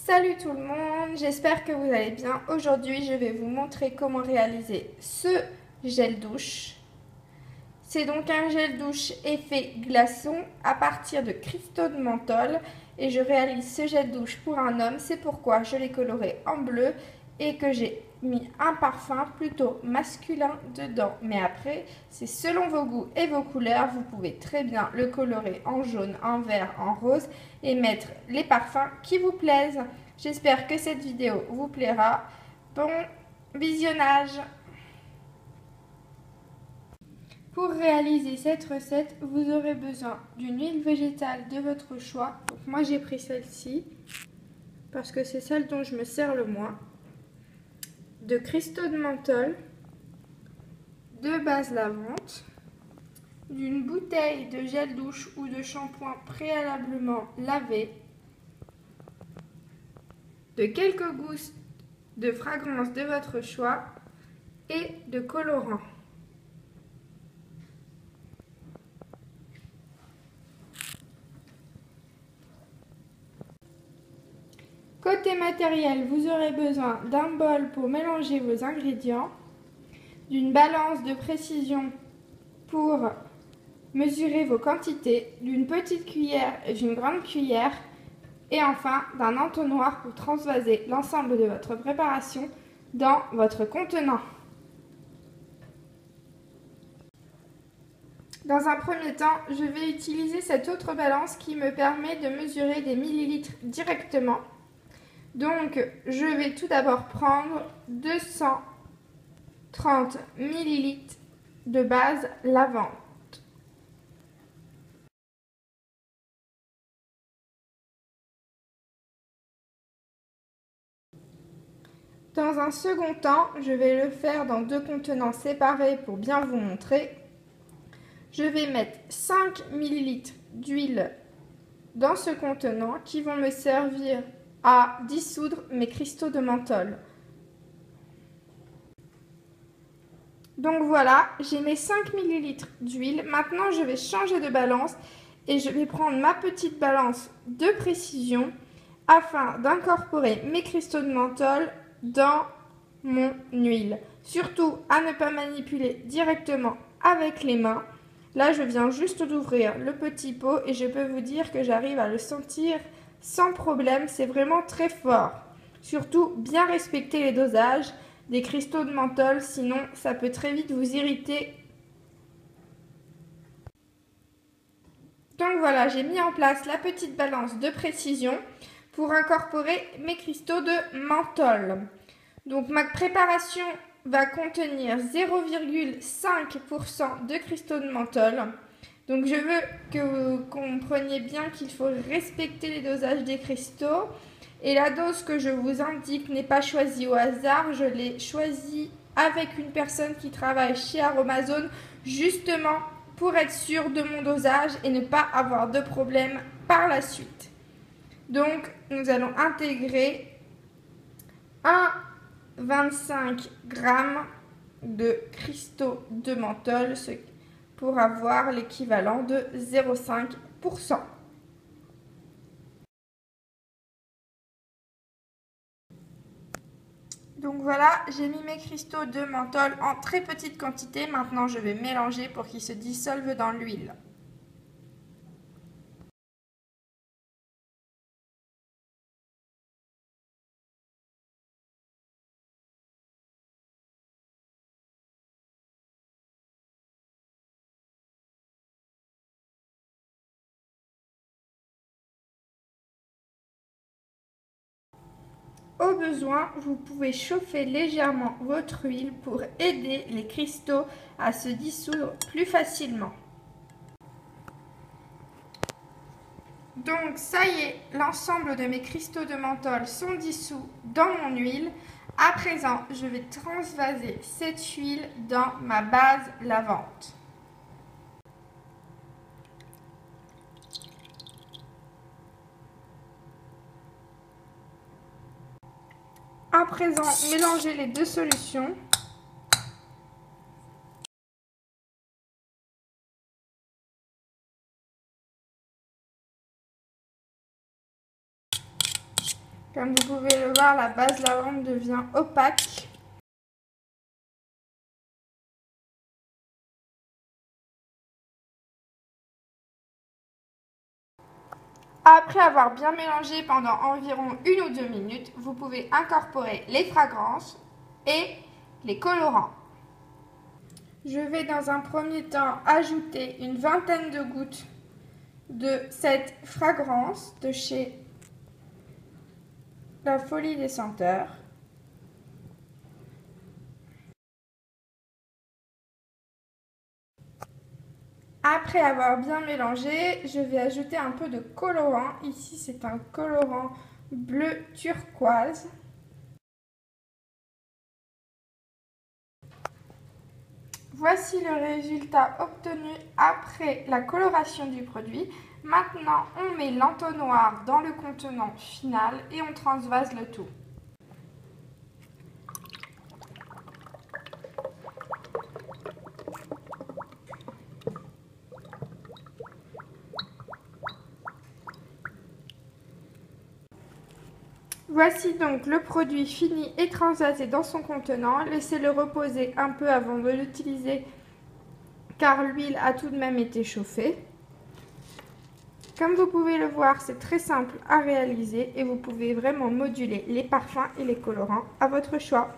Salut tout le monde, j'espère que vous allez bien. Aujourd'hui, je vais vous montrer comment réaliser ce gel douche. C'est donc un gel douche effet glaçon à partir de cristaux de menthol et je réalise ce gel douche pour un homme. C'est pourquoi je l'ai coloré en bleu et que j'ai mis un parfum plutôt masculin dedans. Mais après, c'est selon vos goûts et vos couleurs. Vous pouvez très bien le colorer en jaune, en vert, en rose et mettre les parfums qui vous plaisent. J'espère que cette vidéo vous plaira. Bon visionnage! Pour réaliser cette recette, vous aurez besoin d'une huile végétale de votre choix. Donc moi j'ai pris celle-ci parce que c'est celle dont je me sers le moins. De cristaux de menthol, de base lavante, d'une bouteille de gel douche ou de shampoing préalablement lavé, de quelques gousses de fragrance de votre choix et de colorant. Côté matériel, vous aurez besoin d'un bol pour mélanger vos ingrédients, d'une balance de précision pour mesurer vos quantités, d'une petite cuillère et d'une grande cuillère, et enfin d'un entonnoir pour transvaser l'ensemble de votre préparation dans votre contenant. Dans un premier temps, je vais utiliser cette autre balance qui me permet de mesurer des millilitres directement. Donc, je vais tout d'abord prendre 230 ml de base lavante. Dans un second temps, je vais le faire dans deux contenants séparés pour bien vous montrer. Je vais mettre 5 ml d'huile dans ce contenant qui vont me servir à dissoudre mes cristaux de menthol. Donc voilà, j'ai mes 5 ml d'huile. Maintenant, je vais changer de balance et je vais prendre ma petite balance de précision afin d'incorporer mes cristaux de menthol dans mon huile. Surtout à ne pas manipuler directement avec les mains. Là, je viens juste d'ouvrir le petit pot et je peux vous dire que j'arrive à le sentir sans problème. C'est vraiment très fort. Surtout, bien respecter les dosages des cristaux de menthol, sinon ça peut très vite vous irriter. Donc voilà, j'ai mis en place la petite balance de précision pour incorporer mes cristaux de menthol. Donc ma préparation va contenir 0,5% de cristaux de menthol. Donc je veux que vous compreniez bien qu'il faut respecter les dosages des cristaux. Et la dose que je vous indique n'est pas choisie au hasard, je l'ai choisie avec une personne qui travaille chez Aromazone justement pour être sûre de mon dosage et ne pas avoir de problème par la suite. Donc nous allons intégrer 1,25 g de cristaux de menthol pour avoir l'équivalent de 0,5%. Donc voilà, j'ai mis mes cristaux de menthol en très petite quantité. Maintenant, je vais mélanger pour qu'ils se dissolvent dans l'huile. Au besoin, vous pouvez chauffer légèrement votre huile pour aider les cristaux à se dissoudre plus facilement. Donc ça y est, l'ensemble de mes cristaux de menthol sont dissous dans mon huile. À présent, je vais transvaser cette huile dans ma base lavante. À présent, mélangez les deux solutions. Comme vous pouvez le voir, la base lavande devient opaque. Après avoir bien mélangé pendant environ 1 ou 2 minutes, vous pouvez incorporer les fragrances et les colorants. Je vais dans un premier temps ajouter une vingtaine de gouttes de cette fragrance de chez La Folie des Senteurs. Après avoir bien mélangé, je vais ajouter un peu de colorant. Ici, c'est un colorant bleu turquoise. Voici le résultat obtenu après la coloration du produit. Maintenant, on met l'entonnoir dans le contenant final et on transvase le tout. Voici donc le produit fini et transvasé dans son contenant. Laissez-le reposer un peu avant de l'utiliser car l'huile a tout de même été chauffée. Comme vous pouvez le voir, c'est très simple à réaliser et vous pouvez vraiment moduler les parfums et les colorants à votre choix.